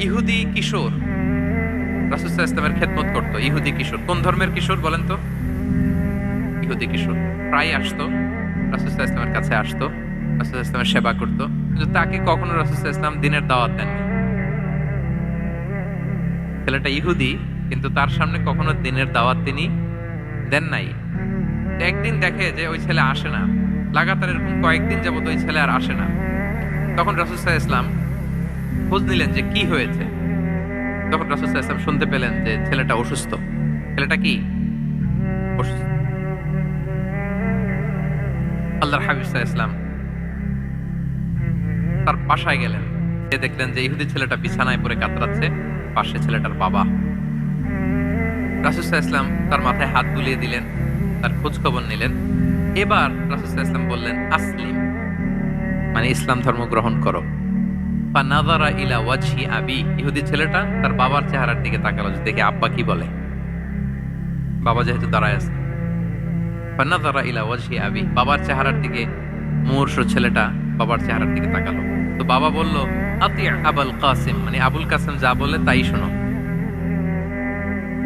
ইহুদি কিশোর রাসূল সাল্লাল্লাহু আলাইহি ওয়াসাল্লামের খেদমত করত। ইহুদি কিশোর, কোন ধর্মের কিশোর বলেন তো? ইহুদি কিশোর প্রায় আসতো, রাসূল সাল্লাল্লাহু আলাইহি ওয়াসাল্লামের কাছে আসতো, রাসূল সাল্লাল্লাহু আলাইহি ওয়াসাল্লামের সেবা করত, কিন্তু তাকে কখনো রাসূল সাল্লাল্লাহু আলাইহি ওয়াসাল্লাম দিনের দাওয়াত দেননি। ছেলেটা ইহুদি, কিন্তু তার সামনে কখনো দিনের দাওয়াত তিনি দেন নাই। একদিন দেখে যে ওই ছেলে আসে না, লাগাতার এরকম কয়েকদিন যাবত ওই ছেলে আর আসে না। তখন রাসূল সাল্লাল্লাহু আলাইহি ওয়াসাল্লাম খোঁজ নিলেন যে কি হয়েছে। তখন রাসূল সাল্লাল্লাহু আলাইহি ওয়াসাল্লাম শুনতে পেলেন যে ছেলেটা অসুস্থ। ছেলেটা কি অসুস্থ? আল্লাহর হাবিব সাল্লাল্লাহু আলাইহি ওয়াসাল্লাম তার বাসায় গেলেন, যে দেখলেন যে ইহুদি ছেলেটা বিছানায় পড়ে কাতরাচ্ছে, পাশে ছেলেটার বাবা। রাসূল সাল্লাল্লাহু আলাইহি ওয়াসাল্লাম তার মাথায় হাত বুলিয়ে দিলেন, তার খোঁজ খবর নিলেন। এবার রাসূল সাল্লাল্লাহু আলাইহি ওয়াসাল্লাম বললেন, আসলিম, মানে ইসলাম ধর্ম গ্রহণ করো। ফানাযারা ইলা ওয়াজহি আবি, ইহুদি ছেলেটা তার বাবার চেহারার দিকে তাকালো যে দেখে আব্বা কি বলে। বাবা যেহেতু দাঁড়ায় আছে, ফানাযারা ইলা ওয়াজহি আবি, বাবার চেহারার দিকে মুমূর্ষু ছেলেটা বাবার চেহারার দিকে তাকালো। তো বাবা বলল, আতি আবুল কাসিম, মানে আবুল কাসিম যা বলে তাই শোনো।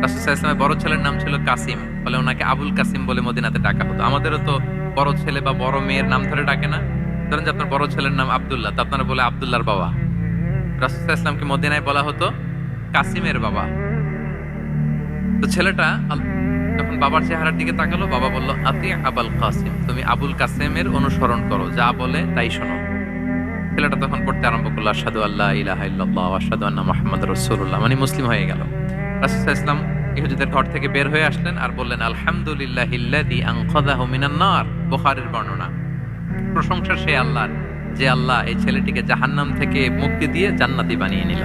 রাসূল সাল্লাল্লাহু আলাইহি ওয়াসাল্লামের বড় ছেলের নাম ছিল কাসিম, ফলে ওনাকে আবুল কাসিম বলে মদিনাতে ডাকা হতো। আমাদেরও তো বড় ছেলে বা বড় মেয়ের নাম ধরে ডাকে না? ধরেন যে আপনার বড় ছেলের নাম আব্দুল্লাহ, তো আপনারা বলে আব্দুল্লাহর বাবা। রাসূল সাল্লাল্লাহু আলাইহি ওয়াসাল্লামকে মদিনায় বলা হতো কাসিমের বাবা। তো ছেলেটা যখন বাবার চেহারার দিকে তাকালো, বাবা বলল, আতি আবুল কাসিম, তুমি আবুল কাসিমের অনুসরণ করো, যা বলে তাই শোনো। ছেলেটা তখন পড়তে আরম্ভ করলো, আশহাদু আল্লা ইলাহা ইল্লাল্লাহ ওয়া আশহাদু আন্না মুহাম্মাদুর রাসূলুল্লাহ, মানে মুসলিম হয়ে গেল। রাসূল সাল্লাল্লাহু আলাইহি ওয়াসাল্লাম ইহুদিদের ঘর থেকে বের হয়ে আসলেন আর বললেন, আলহামদুলিল্লাহিল্লাযী আনকাযাহু মিনান নার, বুখারীর বর্ণনা। প্রশংসা সেই আল্লাহর, যে আল্লাহ এই ছেলেটিকে জাহান্নাম থেকে মুক্তি দিয়ে জান্নাতি বানিয়ে নিল।